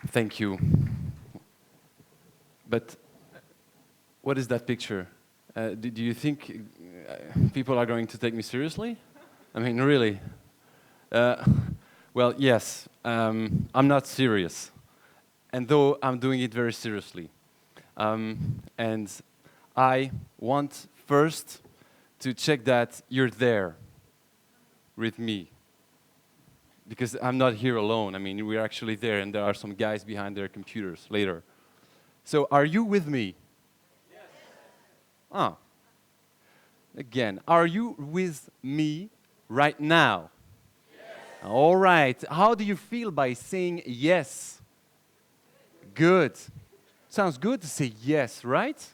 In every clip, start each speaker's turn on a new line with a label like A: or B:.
A: Thank you. But what is that picture? Do you think people are going to take me seriously? I mean, really? Uh, well, yes. I'm not serious, and though I'm doing it very seriously. And I want first to check that you're there with me. Because I'm not here alone. I mean, we're actually there, and there are some guys behind their computers later. So, are you with me? Yes. Ah. Again, are you with me right now? Yes. All right. How do you feel by saying yes? Good. Sounds good to say yes, right?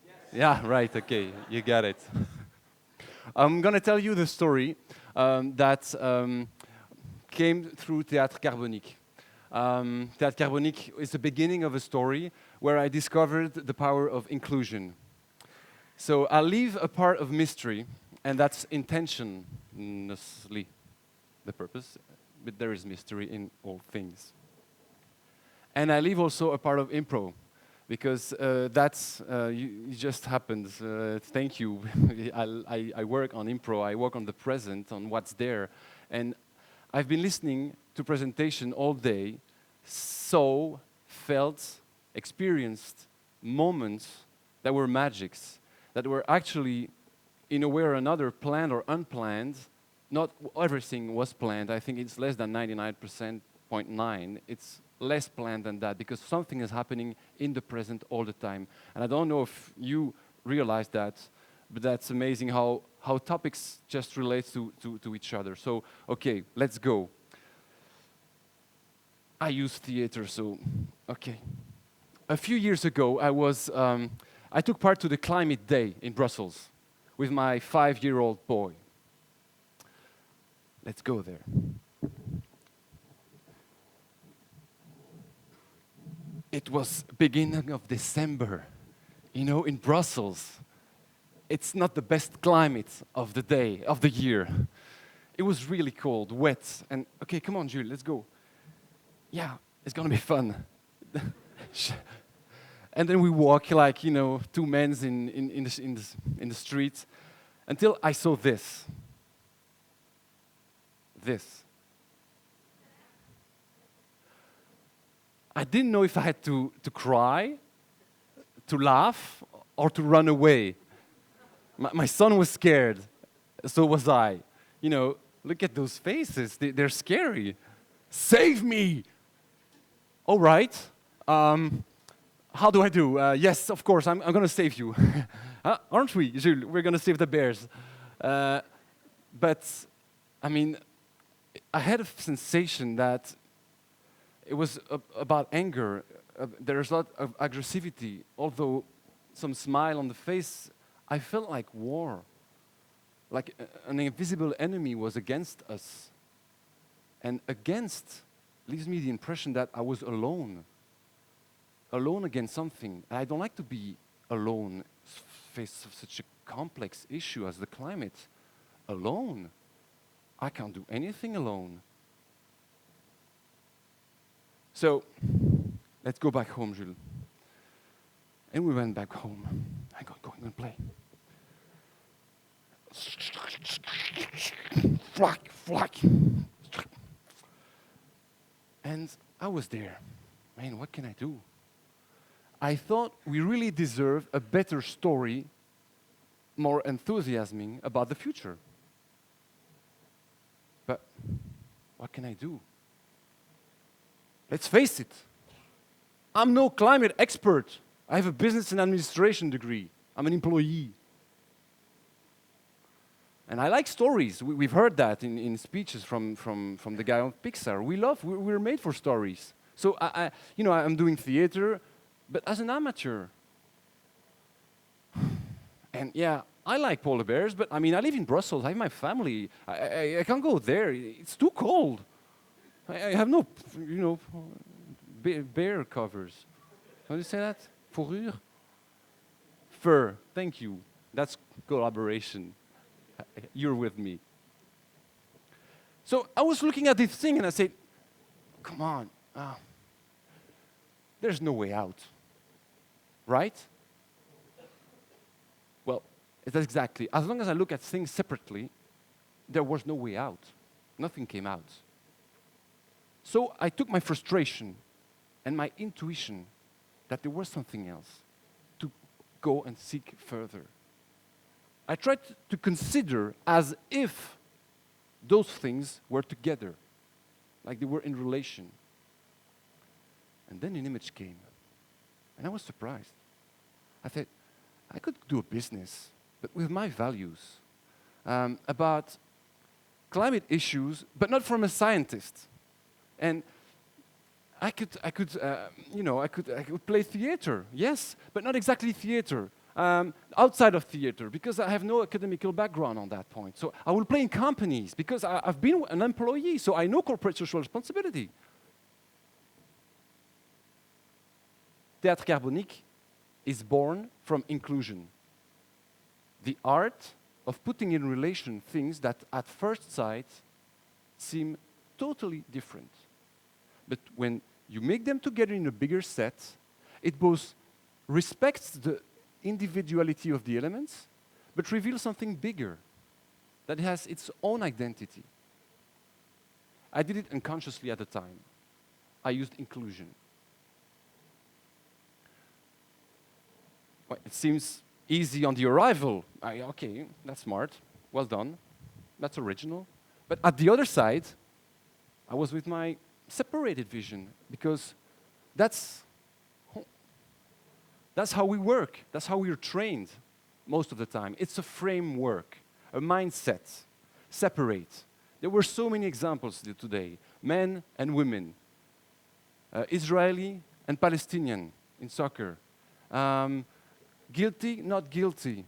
A: Yes. Yeah, right. Okay, you got it. I'm going to tell you the story that came through Théâtre Carbonique. Théâtre Carbonique is the beginning of a story where I discovered the power of inclusion. So I'll leave a part of mystery, and that's intentionlessly the purpose, but there is mystery in all things. And I leave also a part of improv, because that's it just happens. Thank you. I work on improv. I work on the present, on what's there, and I've been listening to presentation all day, so felt, experienced moments that were magics, that were actually, in a way or another, planned or unplanned. Not everything was planned. I think it's less than 99.9%. It's less planned than that, because something is happening in the present all the time. And I don't know if you realize that, but that's amazing how topics just relate to each other. So, okay, let's go. I use theater, so, okay. A few years ago, I took part to the Climate Day in Brussels with my 5-year-old boy. Let's go there. It was beginning of December, in Brussels. It's not the best climate of the day, of the year. It was really cold, wet, and okay, come on, Jules, let's go. Yeah, it's gonna be fun. And then we walk like, two men in the street, until I saw this. This. I didn't know if I had to cry, to laugh, or to run away. My son was scared, so was I. Look at those faces, they're scary. Save me! All right, how do I do? Yes, of course, I'm going to save you. Aren't we, Jules? We're going to save the bears. But, I mean, I had a sensation that it was about anger. There's a lot of aggressivity. Although some smile on the face, I felt like war. Like an invisible enemy was against us. And against leaves me the impression that I was alone. Alone against something. And I don't like to be alone, face of such a complex issue as the climate. Alone. I can't do anything alone. So, let's go back home, Jules. And we went back home. I'm going to play. Flack, flack. And I was there. Man, what can I do? I thought we really deserve a better story, more enthusiasming about the future. But what can I do? Let's face it, I'm no climate expert. I have a business and administration degree. I'm an employee. And I like stories. We've heard that in speeches from the guy on Pixar. We're made for stories. So I'm doing theater, but as an amateur. And yeah, I like polar bears, but I mean, I live in Brussels. I have my family. I can't go there. It's too cold. I have no, bear covers. How do you say that? Fourrure? Fur. Thank you. That's collaboration. You're with me. So I was looking at this thing and I said, come on, there's no way out, right? Well, it's exactly. As long as I look at things separately, there was no way out. Nothing came out. So I took my frustration and my intuition that there was something else to go and seek further. I tried to consider as if those things were together, like they were in relation. And then an image came, and I was surprised. I thought, I could do a business, but with my values, about climate issues, but not from a scientist. And I could play theater, yes, but not exactly theater. Outside of theater, because I have no academical background on that point. So I will play in companies, because I've been an employee, so I know corporate social responsibility. Théâtre Carbonique is born from inclusion. The art of putting in relation things that at first sight seem totally different. But when you make them together in a bigger set, it both respects the individuality of the elements, but reveals something bigger that has its own identity. I did it unconsciously at the time. I used inclusion. Well, it seems easy on the arrival. Okay, that's smart. Well done. That's original. But at the other side, I was with my separated vision, because that's how we work. That's how we're trained most of the time. It's a framework, a mindset, separate. There were so many examples today, men and women, Israeli and Palestinian in soccer, guilty, not guilty.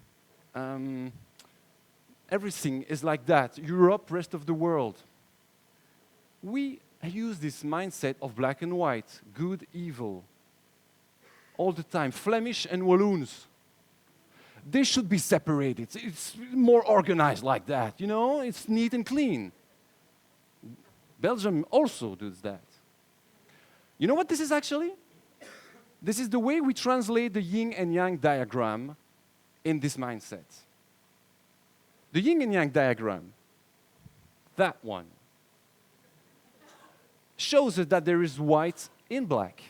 A: Everything is like that. Europe, rest of the world. We use this mindset of black and white, good, evil, all the time. Flemish and Walloons. They should be separated. It's more organized like that, you know? It's neat and clean. Belgium also does that. You know what this is actually? This is the way we translate the yin and yang diagram in this mindset. The yin and yang diagram, that one, shows us that there is white in black,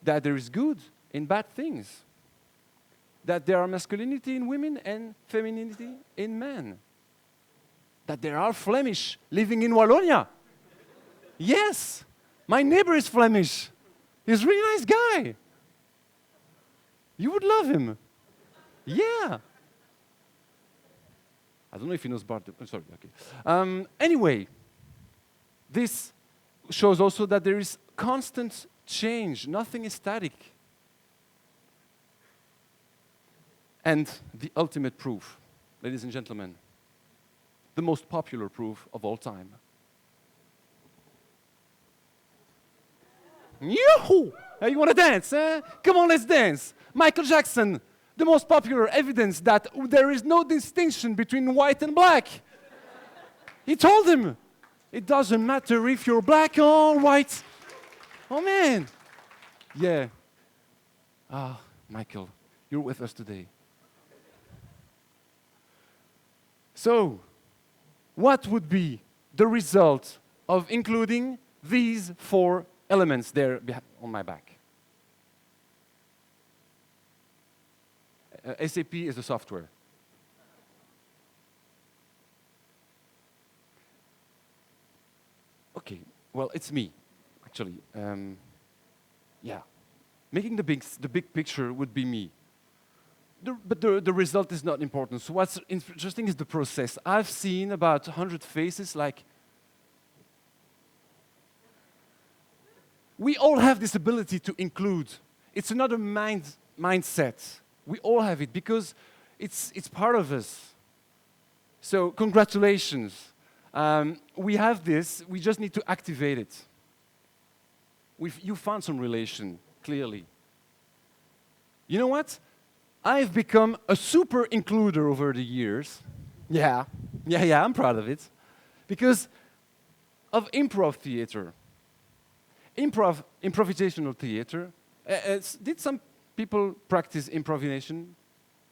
A: that there is good in bad things, that there are masculinity in women and femininity in men, that there are Flemish living in Wallonia. Yes, my neighbor is Flemish. He's a really nice guy. You would love him. Yeah. I don't know if he knows Bart. Sorry, okay. Anyway, this shows also that there is constant change. Nothing is static. And the ultimate proof, ladies and gentlemen, the most popular proof of all time. Yoo-hoo! Hey, you want to dance, eh? Come on, let's dance. Michael Jackson, the most popular evidence that there is no distinction between white and black. He told him, it doesn't matter if you're black or white. Oh, man. Yeah. Ah, Michael, you're with us today. So, what would be the result of including these 4 elements there on my back? SAP is the software. Okay, well, it's me, actually. Yeah, making the big picture would be me. But the result is not important. So what's interesting is the process. I've seen about 100 faces, like, we all have this ability to include. It's another mindset. We all have it because it's part of us. So congratulations. We have this. We just need to activate it. You found some relation, clearly. You know what? I've become a super includer over the years. Yeah, I'm proud of it. Because of improv theater. Improvisational theater. Did some people practice improvisation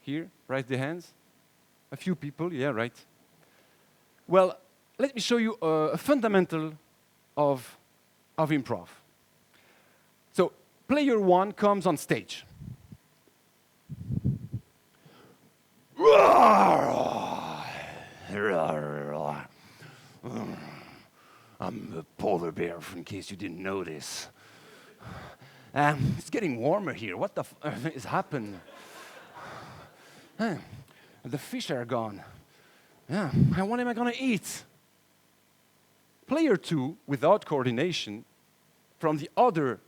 A: here? Raise their hands. A few people, yeah, right. Well, let me show you a fundamental of improv. So, player one comes on stage. I'm the polar bear, in case you didn't notice. It's getting warmer here. What the is happening? The fish are gone. Yeah, and what am I going to eat? Player two, without coordination, from the other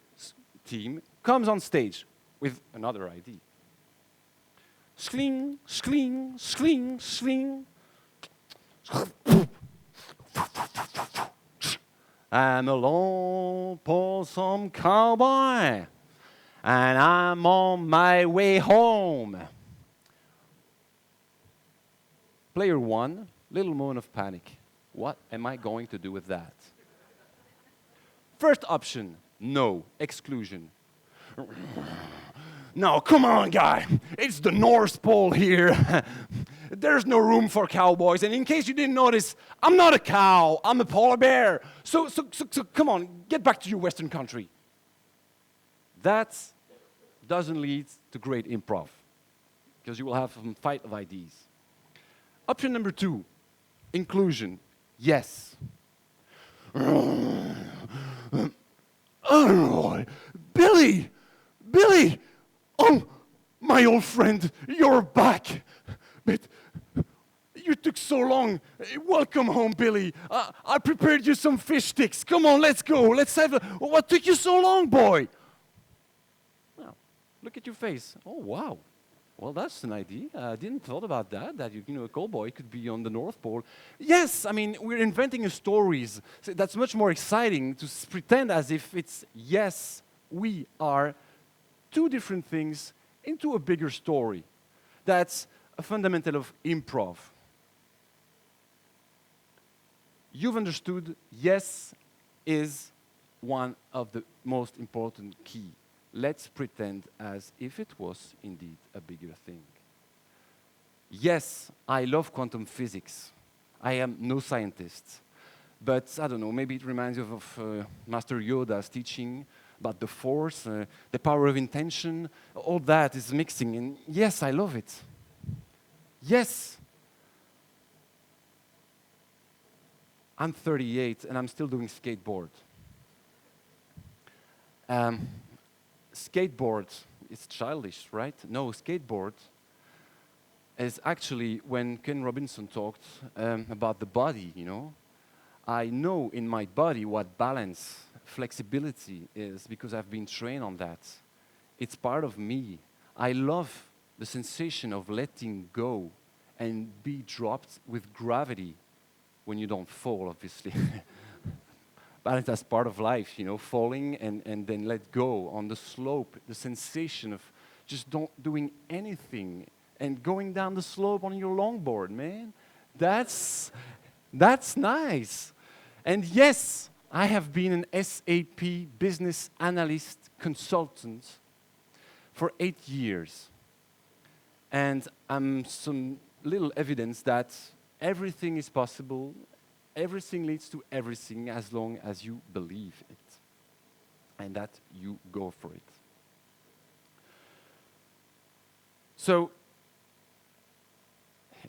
A: team, comes on stage with another idea. Sling, sling, sling, sling. I'm alone for some cowboy, and I'm on my way home. Player one, little moment of panic. What am I going to do with that? First option, no, exclusion. No, come on, guy. It's the North Pole here. There's no room for cowboys. And in case you didn't notice, I'm not a cow. I'm a polar bear. So come on, get back to your Western country. That doesn't lead to great improv, because you will have a fight of ideas. Option number two, inclusion. Yes. Oh, Billy! Billy! Oh, my old friend, you're back. But you took so long. Welcome home, Billy. I prepared you some fish sticks. Come on, let's go. Let's have a... What took you so long, boy? Well, look at your face. Oh, wow. Well, that's an idea. I didn't thought about that, a cowboy could be on the North Pole. Yes, I mean, we're inventing a stories. So that's much more exciting to pretend as if it's, yes, we are two different things into a bigger story. That's a fundamental of improv. You've understood, yes is one of the most important key. Let's pretend as if it was indeed a bigger thing. Yes, I love quantum physics. I am no scientist. But I don't know, maybe it reminds you of Master Yoda's teaching about the force, the power of intention. All that is mixing. And yes, I love it. Yes. I'm 38 and I'm still doing skateboard. Skateboard, it's childish, right? No, skateboard is actually when Ken Robinson talked about the body, I know in my body what balance, flexibility is because I've been trained on that. It's part of me. I love the sensation of letting go and be dropped with gravity when you don't fall, obviously. Balance as part of life, falling and then let go on the slope, the sensation of just doing anything and going down the slope on your longboard, man. That's nice. And yes, I have been an SAP business analyst consultant for 8 years. And I'm some little evidence that everything is possible. Everything leads to everything as long as you believe it and that you go for it. So,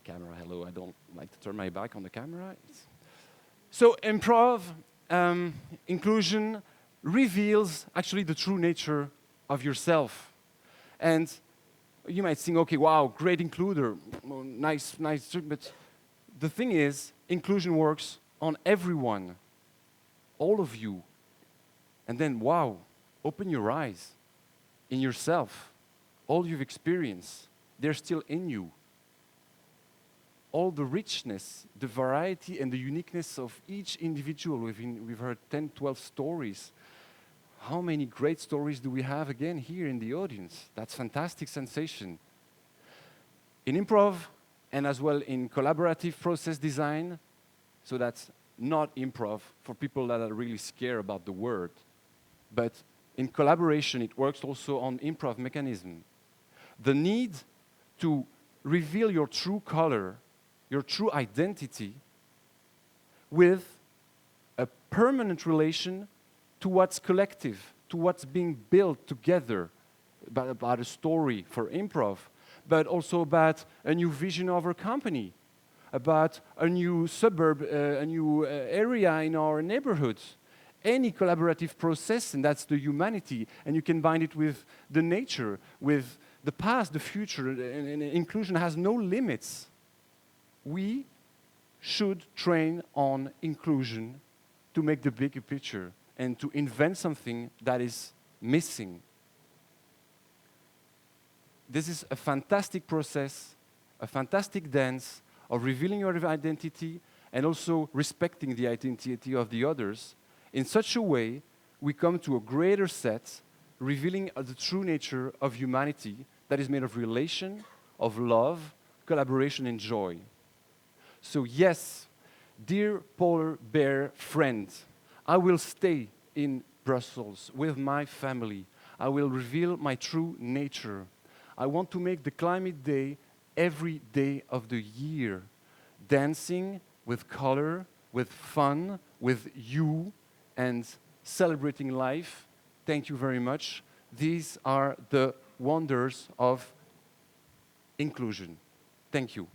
A: camera, hello, I don't like to turn my back on the camera. So, improv, inclusion, reveals actually the true nature of yourself. And you might think, okay, wow, great includer, nice, but the thing is, inclusion works on everyone, all of you. And then, wow, open your eyes in yourself. All you've experienced, they're still in you. All the richness, the variety, and the uniqueness of each individual. We've heard 10, 12 stories. How many great stories do we have again here in the audience? That's fantastic sensation. In improv, and as well in collaborative process design, so that's not improv for people that are really scared about the word. but in collaboration, it works also on improv mechanism. The need to reveal your true color, your true identity, with a permanent relation to what's collective, to what's being built together, about a story for improv, but also about a new vision of our company, about a new suburb, a new area in our neighborhoods. Any collaborative process, and that's the humanity, and you can bind it with the nature, with the past, the future, and inclusion has no limits. We should train on inclusion to make the bigger picture and to invent something that is missing. This is a fantastic process, a fantastic dance of revealing your identity and also respecting the identity of the others. In such a way, we come to a greater set, revealing the true nature of humanity that is made of relation, of love, collaboration, and joy. So yes, dear polar bear friend, I will stay in Brussels with my family. I will reveal my true nature. I want to make the climate day every day of the year, dancing with color, with fun, with you, and celebrating life. Thank you very much. These are the wonders of inclusion. Thank you.